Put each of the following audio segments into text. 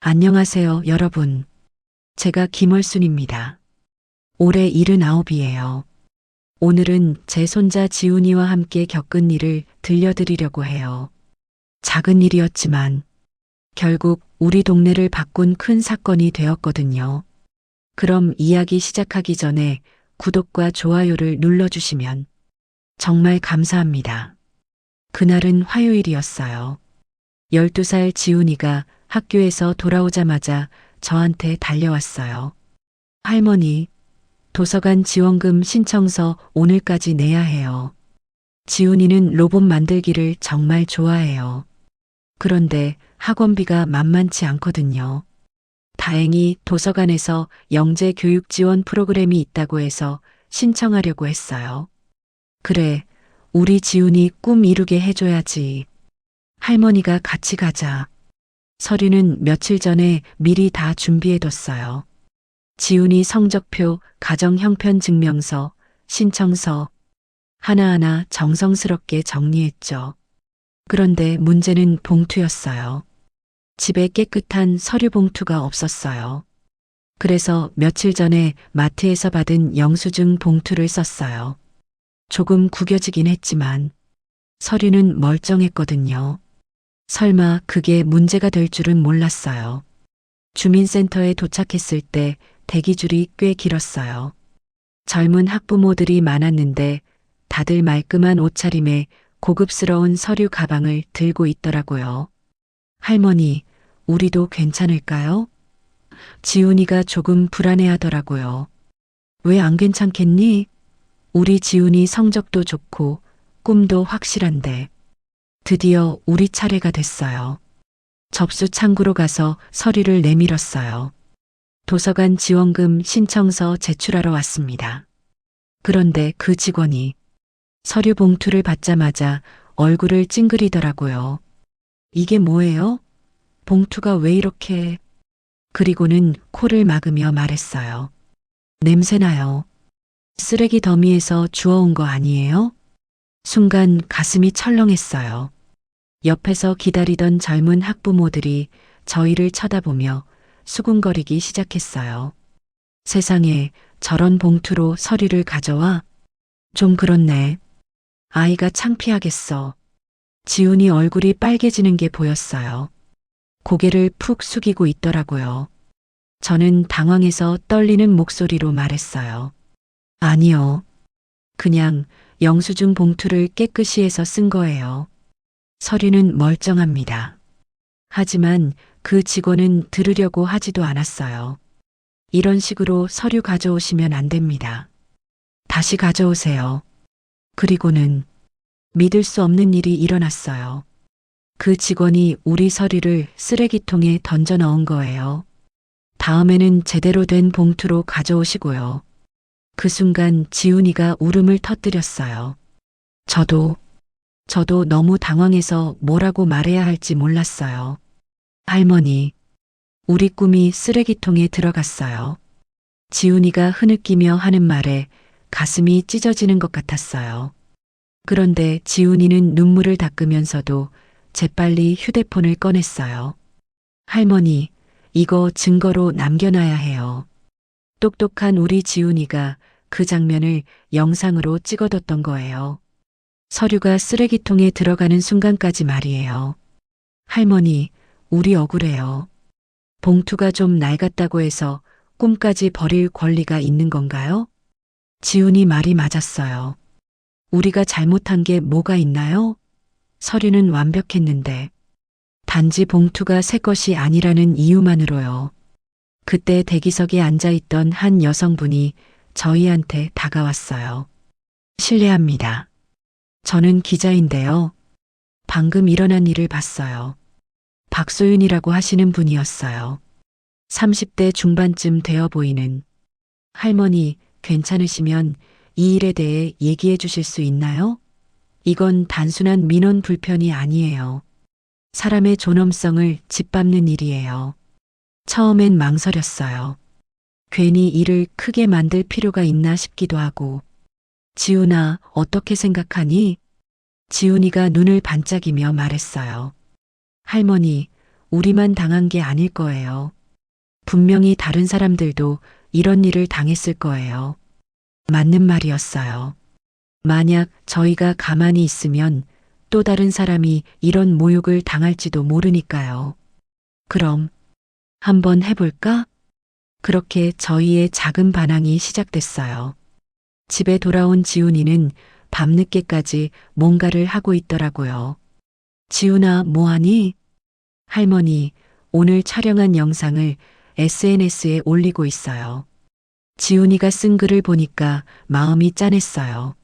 안녕하세요, 여러분. 제가 김월순입니다. 올해 79이에요. 오늘은 제 손자 지훈이와 함께 겪은 일을 들려드리려고 해요. 작은 일이었지만 결국 우리 동네를 바꾼 큰 사건이 되었거든요. 그럼 이야기 시작하기 전에 구독과 좋아요를 눌러주시면 정말 감사합니다. 그날은 화요일이었어요. 12살 지훈이가 학교에서 돌아오자마자 저한테 달려왔어요. 할머니, 도서관 지원금 신청서 오늘까지 내야 해요. 지훈이는 로봇 만들기를 정말 좋아해요. 그런데 학원비가 만만치 않거든요. 다행히 도서관에서 영재 교육 지원 프로그램이 있다고 해서 신청하려고 했어요. 그래, 우리 지훈이 꿈 이루게 해줘야지. 할머니가 같이 가자. 서류는 며칠 전에 미리 다 준비해뒀어요. 지훈이 성적표, 가정 형편 증명서, 신청서 하나하나 정성스럽게 정리했죠. 그런데 문제는 봉투였어요. 집에 깨끗한 서류 봉투가 없었어요. 그래서 며칠 전에 마트에서 받은 영수증 봉투를 썼어요. 조금 구겨지긴 했지만 서류는 멀쩡했거든요. 설마 그게 문제가 될 줄은 몰랐어요. 주민센터에 도착했을 때 대기줄이 꽤 길었어요. 젊은 학부모들이 많았는데 다들 말끔한 옷차림에 고급스러운 서류 가방을 들고 있더라고요. 할머니, 우리도 괜찮을까요? 지훈이가 조금 불안해하더라고요. 왜 안 괜찮겠니? 우리 지훈이 성적도 좋고 꿈도 확실한데. 드디어 우리 차례가 됐어요. 접수 창구로 가서 서류를 내밀었어요. 도서관 지원금 신청서 제출하러 왔습니다. 그런데 그 직원이 서류 봉투를 받자마자 얼굴을 찡그리더라고요. 이게 뭐예요? 봉투가 왜 이렇게... 그리고는 코를 막으며 말했어요. 냄새나요. 쓰레기 더미에서 주워온 거 아니에요? 순간 가슴이 철렁했어요. 옆에서 기다리던 젊은 학부모들이 저희를 쳐다보며 수군거리기 시작했어요. 세상에 저런 봉투로 서류를 가져와? 좀 그렇네. 아이가 창피하겠어. 지훈이 얼굴이 빨개지는 게 보였어요. 고개를 푹 숙이고 있더라고요. 저는 당황해서 떨리는 목소리로 말했어요. 아니요. 그냥 영수증 봉투를 깨끗이 해서 쓴 거예요. 서류는 멀쩡합니다. 하지만 그 직원은 들으려고 하지도 않았어요. 이런 식으로 서류 가져오시면 안 됩니다. 다시 가져오세요. 그리고는 믿을 수 없는 일이 일어났어요. 그 직원이 우리 서류를 쓰레기통에 던져 넣은 거예요. 다음에는 제대로 된 봉투로 가져오시고요. 그 순간 지훈이가 울음을 터뜨렸어요. 저도 너무 당황해서 뭐라고 말해야 할지 몰랐어요. 할머니, 우리 꿈이 쓰레기통에 들어갔어요. 지훈이가 흐느끼며 하는 말에 가슴이 찢어지는 것 같았어요. 그런데 지훈이는 눈물을 닦으면서도 재빨리 휴대폰을 꺼냈어요. 할머니, 이거 증거로 남겨놔야 해요. 똑똑한 우리 지훈이가 그 장면을 영상으로 찍어뒀던 거예요. 서류가 쓰레기통에 들어가는 순간까지 말이에요. 할머니, 우리 억울해요. 봉투가 좀 낡았다고 해서 꿈까지 버릴 권리가 있는 건가요? 지훈이 말이 맞았어요. 우리가 잘못한 게 뭐가 있나요? 서류는 완벽했는데 단지 봉투가 새 것이 아니라는 이유만으로요. 그때 대기석에 앉아있던 한 여성분이 저희한테 다가왔어요. 실례합니다. 저는 기자인데요. 방금 일어난 일을 봤어요. 박소윤이라고 하시는 분이었어요. 30대 중반쯤 되어 보이는. 할머니, 괜찮으시면 이 일에 대해 얘기해 주실 수 있나요? 이건 단순한 민원 불편이 아니에요. 사람의 존엄성을 짓밟는 일이에요. 처음엔 망설였어요. 괜히 일을 크게 만들 필요가 있나 싶기도 하고. 지훈아, 어떻게 생각하니? 지훈이가 눈을 반짝이며 말했어요. 할머니, 우리만 당한 게 아닐 거예요. 분명히 다른 사람들도 이런 일을 당했을 거예요. 맞는 말이었어요. 만약 저희가 가만히 있으면 또 다른 사람이 이런 모욕을 당할지도 모르니까요. 그럼 한번 해볼까? 그렇게 저희의 작은 반항이 시작됐어요. 집에 돌아온 지훈이는 밤늦게까지 뭔가를 하고 있더라고요. 지훈아, 뭐하니? 할머니, 오늘 촬영한 영상을 SNS에 올리고 있어요. 지훈이가 쓴 글을 보니까 마음이 짠했어요.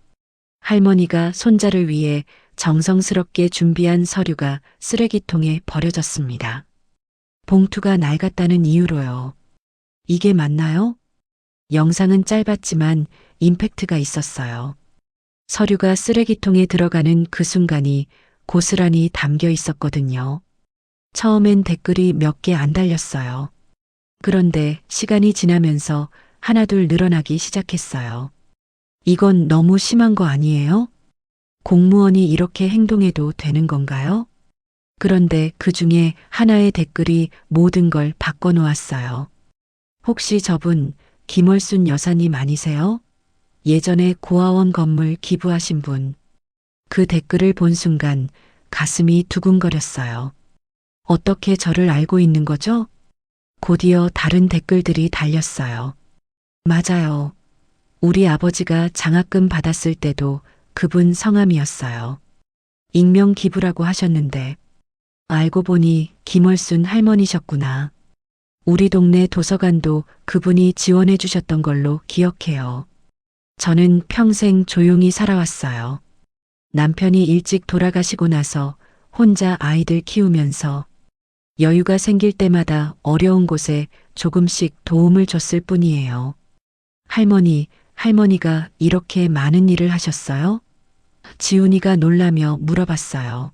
할머니가 손자를 위해 정성스럽게 준비한 서류가 쓰레기통에 버려졌습니다. 봉투가 낡았다는 이유로요. 이게 맞나요? 영상은 짧았지만 임팩트가 있었어요. 서류가 쓰레기통에 들어가는 그 순간이 고스란히 담겨 있었거든요. 처음엔 댓글이 몇 개 안 달렸어요. 그런데 시간이 지나면서 하나둘 늘어나기 시작했어요. 이건 너무 심한 거 아니에요? 공무원이 이렇게 행동해도 되는 건가요? 그런데 그 중에 하나의 댓글이 모든 걸 바꿔놓았어요. 혹시 저분 김월순 여사님 아니세요? 예전에 고아원 건물 기부하신 분. 그 댓글을 본 순간 가슴이 두근거렸어요. 어떻게 저를 알고 있는 거죠? 곧이어 다른 댓글들이 달렸어요. 맞아요. 우리 아버지가 장학금 받았을 때도 그분 성함이었어요. 익명 기부라고 하셨는데 알고 보니 김월순 할머니셨구나. 우리 동네 도서관도 그분이 지원해 주셨던 걸로 기억해요. 저는 평생 조용히 살아왔어요. 남편이 일찍 돌아가시고 나서 혼자 아이들 키우면서 여유가 생길 때마다 어려운 곳에 조금씩 도움을 줬을 뿐이에요. 할머니가 이렇게 많은 일을 하셨어요? 지훈이가 놀라며 물어봤어요.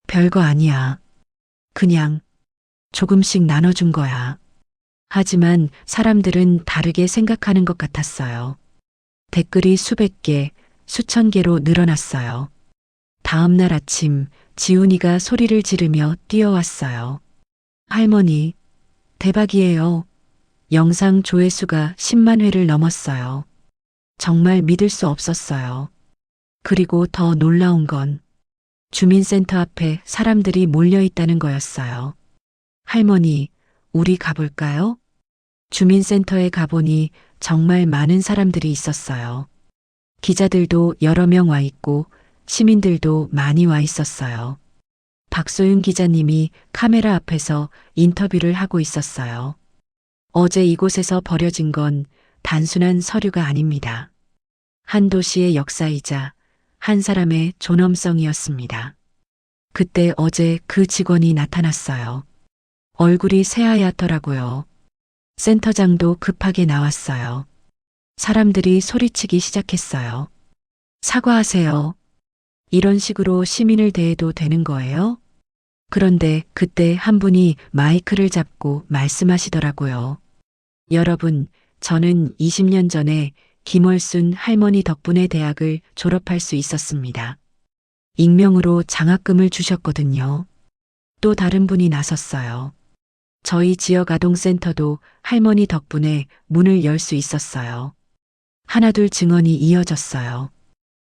별거 아니야. 그냥 조금씩 나눠준 거야. 하지만 사람들은 다르게 생각하는 것 같았어요. 댓글이 수백 개, 수천 개로 늘어났어요. 다음 날 아침 지훈이가 소리를 지르며 뛰어왔어요. 할머니, 대박이에요. 영상 조회수가 10만 회를 넘었어요. 정말 믿을 수 없었어요. 그리고 더 놀라운 건 주민센터 앞에 사람들이 몰려 있다는 거였어요. 할머니, 우리 가볼까요? 주민센터에 가보니 정말 많은 사람들이 있었어요. 기자들도 여러 명 와 있고 시민들도 많이 와 있었어요. 박소윤 기자님이 카메라 앞에서 인터뷰를 하고 있었어요. 어제 이곳에서 버려진 건 단순한 서류가 아닙니다. 한 도시의 역사이자 한 사람의 존엄성이었습니다. 그때 어제 그 직원이 나타났어요. 얼굴이 새하얗더라고요. 센터장도 급하게 나왔어요. 사람들이 소리치기 시작했어요. 사과하세요. 이런 식으로 시민을 대해도 되는 거예요? 그런데 그때 한 분이 마이크를 잡고 말씀하시더라고요. 여러분, 저는 20년 전에 김월순 할머니 덕분에 대학을 졸업할 수 있었습니다. 익명으로 장학금을 주셨거든요. 또 다른 분이 나섰어요. 저희 지역 아동센터도 할머니 덕분에 문을 열 수 있었어요. 하나둘 증언이 이어졌어요.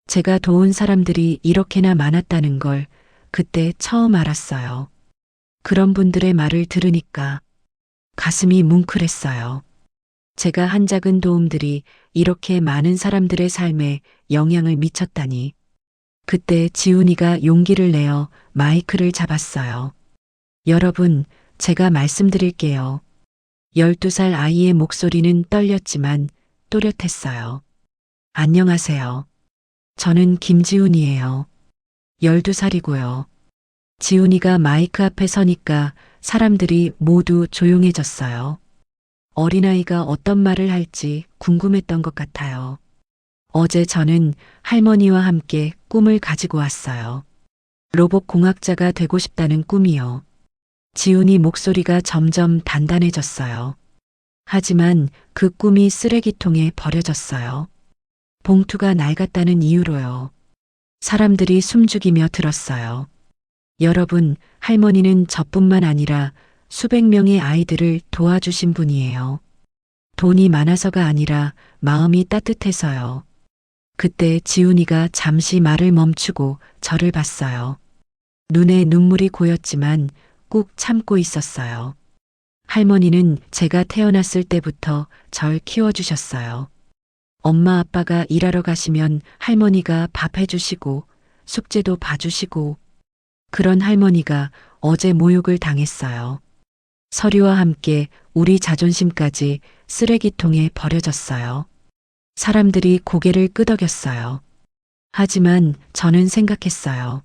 제가 도운 사람들이 이렇게나 많았다는 걸 그때 처음 알았어요. 그런 분들의 말을 들으니까 가슴이 뭉클했어요. 제가 한 작은 도움들이 이렇게 많은 사람들의 삶에 영향을 미쳤다니. 그때 지훈이가 용기를 내어 마이크를 잡았어요. 여러분, 제가 말씀드릴게요. 12살 아이의 목소리는 떨렸지만 또렷했어요. 안녕하세요. 저는 김지훈이에요. 12살이고요. 지훈이가 마이크 앞에 서니까 사람들이 모두 조용해졌어요. 어린아이가 어떤 말을 할지 궁금했던 것 같아요. 어제 저는 할머니와 함께 꿈을 가지고 왔어요. 로봇 공학자가 되고 싶다는 꿈이요. 지훈이 목소리가 점점 단단해졌어요. 하지만 그 꿈이 쓰레기통에 버려졌어요. 봉투가 낡았다는 이유로요. 사람들이 숨죽이며 들었어요. 여러분, 할머니는 저뿐만 아니라 수백 명의 아이들을 도와주신 분이에요. 돈이 많아서가 아니라 마음이 따뜻해서요. 그때 지훈이가 잠시 말을 멈추고 저를 봤어요. 눈에 눈물이 고였지만 꾹 참고 있었어요. 할머니는 제가 태어났을 때부터 절 키워주셨어요. 엄마 아빠가 일하러 가시면 할머니가 밥 해주시고 숙제도 봐주시고 그런 할머니가 어제 모욕을 당했어요. 서류와 함께 우리 자존심까지 쓰레기통에 버려졌어요. 사람들이 고개를 끄덕였어요. 하지만 저는 생각했어요.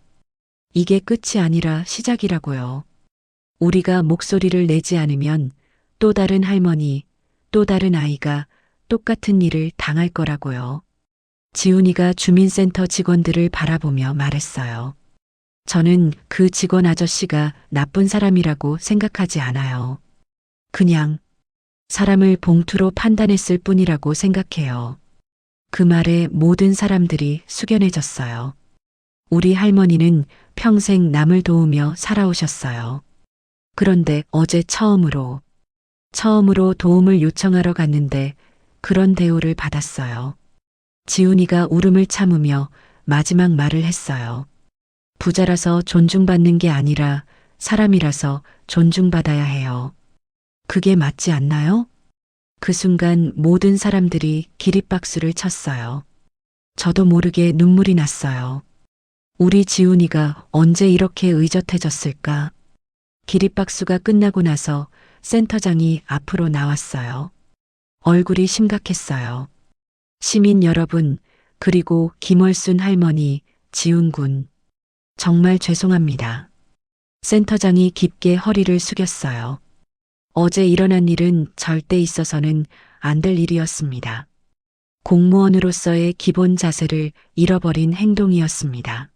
이게 끝이 아니라 시작이라고요. 우리가 목소리를 내지 않으면 또 다른 할머니, 또 다른 아이가 똑같은 일을 당할 거라고요. 지훈이가 주민센터 직원들을 바라보며 말했어요. 저는 그 직원 아저씨가 나쁜 사람이라고 생각하지 않아요. 그냥 사람을 봉투로 판단했을 뿐이라고 생각해요. 그 말에 모든 사람들이 숙연해졌어요. 우리 할머니는 평생 남을 도우며 살아오셨어요. 그런데 어제 처음으로 도움을 요청하러 갔는데 그런 대우를 받았어요. 지훈이가 울음을 참으며 마지막 말을 했어요. 부자라서 존중받는 게 아니라 사람이라서 존중받아야 해요. 그게 맞지 않나요? 그 순간 모든 사람들이 기립박수를 쳤어요. 저도 모르게 눈물이 났어요. 우리 지훈이가 언제 이렇게 의젓해졌을까? 기립박수가 끝나고 나서 센터장이 앞으로 나왔어요. 얼굴이 심각했어요. 시민 여러분, 그리고 김월순 할머니, 지훈 군. 정말 죄송합니다. 센터장이 깊게 허리를 숙였어요. 어제 일어난 일은 절대 있어서는 안 될 일이었습니다. 공무원으로서의 기본 자세를 잃어버린 행동이었습니다.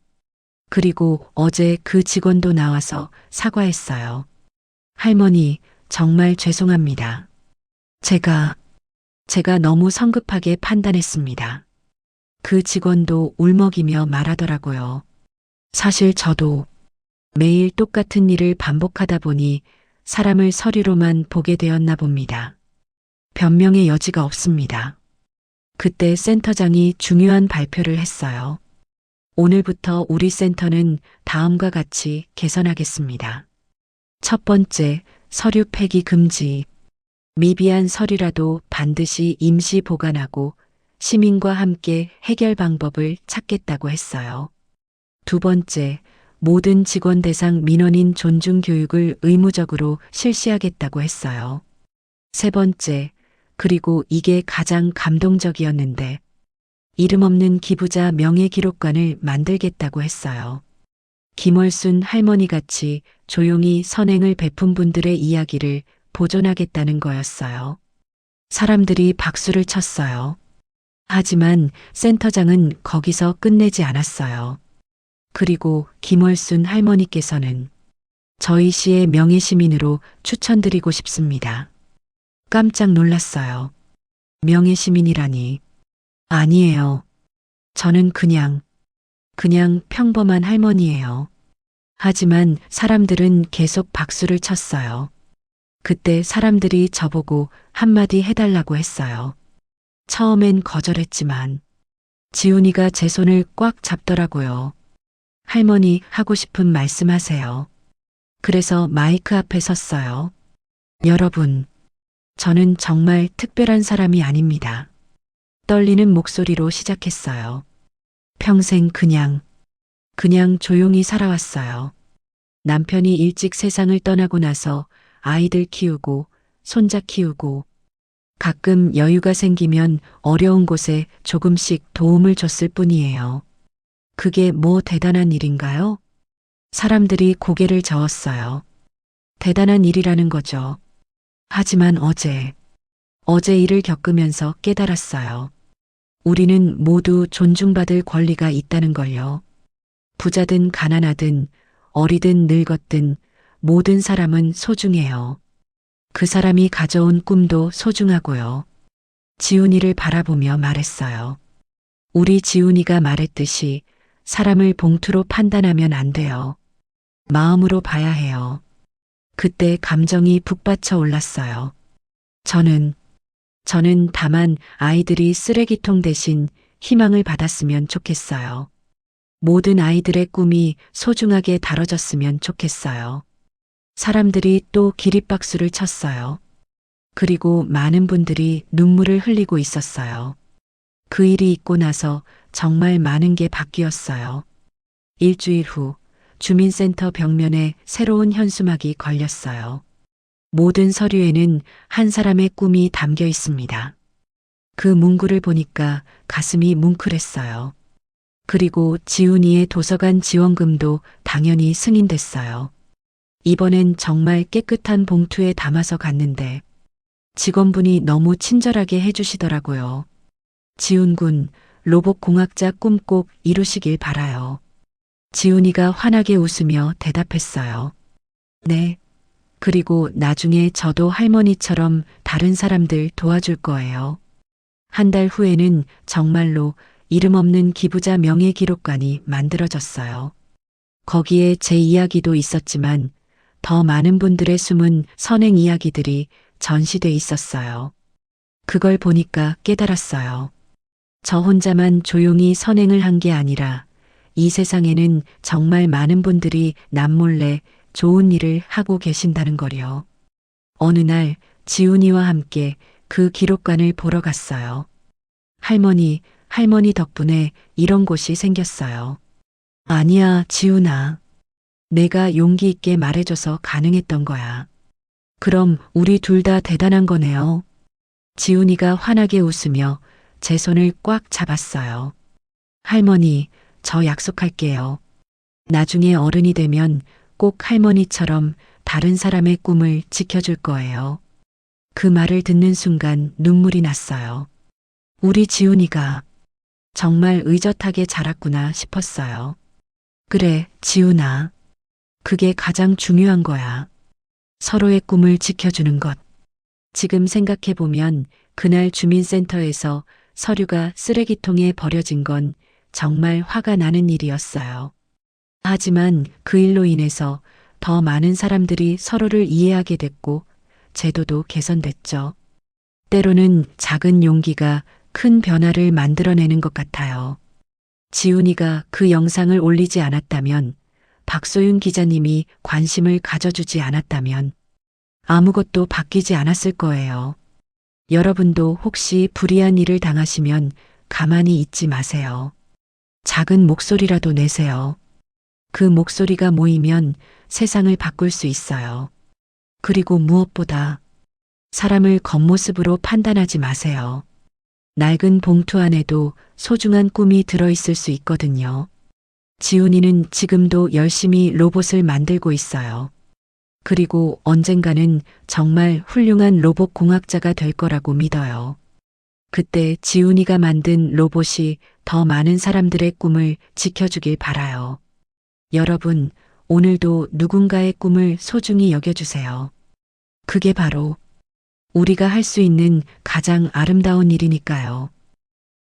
그리고 어제 그 직원도 나와서 사과했어요. 할머니, 정말 죄송합니다. 제가 너무 성급하게 판단했습니다. 그 직원도 울먹이며 말하더라고요. 사실 저도 매일 똑같은 일을 반복하다 보니 사람을 서류로만 보게 되었나 봅니다. 변명의 여지가 없습니다. 그때 센터장이 중요한 발표를 했어요. 오늘부터 우리 센터는 다음과 같이 개선하겠습니다. 첫 번째, 서류 폐기 금지. 미비한 서류라도 반드시 임시 보관하고 시민과 함께 해결 방법을 찾겠다고 했어요. 두 번째, 모든 직원 대상 민원인 존중 교육을 의무적으로 실시하겠다고 했어요. 세 번째, 그리고 이게 가장 감동적이었는데, 이름 없는 기부자 명예기록관을 만들겠다고 했어요. 김월순 할머니 같이 조용히 선행을 베푼 분들의 이야기를 보존하겠다는 거였어요. 사람들이 박수를 쳤어요. 하지만 센터장은 거기서 끝내지 않았어요. 그리고 김월순 할머니께서는 저희 시의 명예시민으로 추천드리고 싶습니다. 깜짝 놀랐어요. 명예시민이라니. 아니에요. 저는 그냥 평범한 할머니예요. 하지만 사람들은 계속 박수를 쳤어요. 그때 사람들이 저보고 한마디 해달라고 했어요. 처음엔 거절했지만 지훈이가 제 손을 꽉 잡더라고요. 할머니, 하고 싶은 말씀하세요. 그래서 마이크 앞에 섰어요. 여러분, 저는 정말 특별한 사람이 아닙니다. 떨리는 목소리로 시작했어요. 평생 그냥 조용히 살아왔어요. 남편이 일찍 세상을 떠나고 나서 아이들 키우고 손자 키우고 가끔 여유가 생기면 어려운 곳에 조금씩 도움을 줬을 뿐이에요. 그게 뭐 대단한 일인가요? 사람들이 고개를 저었어요. 대단한 일이라는 거죠. 하지만 어제 일을 겪으면서 깨달았어요. 우리는 모두 존중받을 권리가 있다는 걸요. 부자든 가난하든 어리든 늙었든 모든 사람은 소중해요. 그 사람이 가져온 꿈도 소중하고요. 지훈이를 바라보며 말했어요. 우리 지훈이가 말했듯이 사람을 봉투로 판단하면 안 돼요. 마음으로 봐야 해요. 그때 감정이 북받쳐 올랐어요. 저는 다만 아이들이 쓰레기통 대신 희망을 받았으면 좋겠어요. 모든 아이들의 꿈이 소중하게 다뤄졌으면 좋겠어요. 사람들이 또 기립박수를 쳤어요. 그리고 많은 분들이 눈물을 흘리고 있었어요. 그 일이 있고 나서 정말 많은 게 바뀌었어요. 일주일 후 주민센터 벽면에 새로운 현수막이 걸렸어요. 모든 서류에는 한 사람의 꿈이 담겨 있습니다. 그 문구를 보니까 가슴이 뭉클했어요. 그리고 지훈이의 도서관 지원금도 당연히 승인됐어요. 이번엔 정말 깨끗한 봉투에 담아서 갔는데 직원분이 너무 친절하게 해주시더라고요. 지훈 군, 로봇 공학자 꿈 꼭 이루시길 바라요. 지훈이가 환하게 웃으며 대답했어요. 네. 그리고 나중에 저도 할머니처럼 다른 사람들 도와줄 거예요. 한 달 후에는 정말로 이름 없는 기부자 명예기록관이 만들어졌어요. 거기에 제 이야기도 있었지만 더 많은 분들의 숨은 선행 이야기들이 전시돼 있었어요. 그걸 보니까 깨달았어요. 저 혼자만 조용히 선행을 한 게 아니라 이 세상에는 정말 많은 분들이 남몰래 좋은 일을 하고 계신다는 거요. 어느 날 지훈이와 함께 그 기록관을 보러 갔어요. 할머니 덕분에 이런 곳이 생겼어요. 아니야, 지훈아. 내가 용기 있게 말해줘서 가능했던 거야. 그럼 우리 둘 다 대단한 거네요. 지훈이가 환하게 웃으며 제 손을 꽉 잡았어요. 할머니, 저 약속할게요. 나중에 어른이 되면 꼭 할머니처럼 다른 사람의 꿈을 지켜줄 거예요. 그 말을 듣는 순간 눈물이 났어요. 우리 지훈이가 정말 의젓하게 자랐구나 싶었어요. 그래, 지훈아. 그게 가장 중요한 거야. 서로의 꿈을 지켜주는 것. 지금 생각해보면 그날 주민센터에서 서류가 쓰레기통에 버려진 건 정말 화가 나는 일이었어요. 하지만 그 일로 인해서 더 많은 사람들이 서로를 이해하게 됐고 제도도 개선됐죠. 때로는 작은 용기가 큰 변화를 만들어내는 것 같아요. 지훈이가 그 영상을 올리지 않았다면, 박소윤 기자님이 관심을 가져주지 않았다면 아무것도 바뀌지 않았을 거예요. 여러분도 혹시 불의한 일을 당하시면 가만히 있지 마세요. 작은 목소리라도 내세요. 그 목소리가 모이면 세상을 바꿀 수 있어요. 그리고 무엇보다 사람을 겉모습으로 판단하지 마세요. 낡은 봉투 안에도 소중한 꿈이 들어있을 수 있거든요. 지훈이는 지금도 열심히 로봇을 만들고 있어요. 그리고 언젠가는 정말 훌륭한 로봇 공학자가 될 거라고 믿어요. 그때 지훈이가 만든 로봇이 더 많은 사람들의 꿈을 지켜주길 바라요. 여러분, 오늘도 누군가의 꿈을 소중히 여겨주세요. 그게 바로 우리가 할 수 있는 가장 아름다운 일이니까요.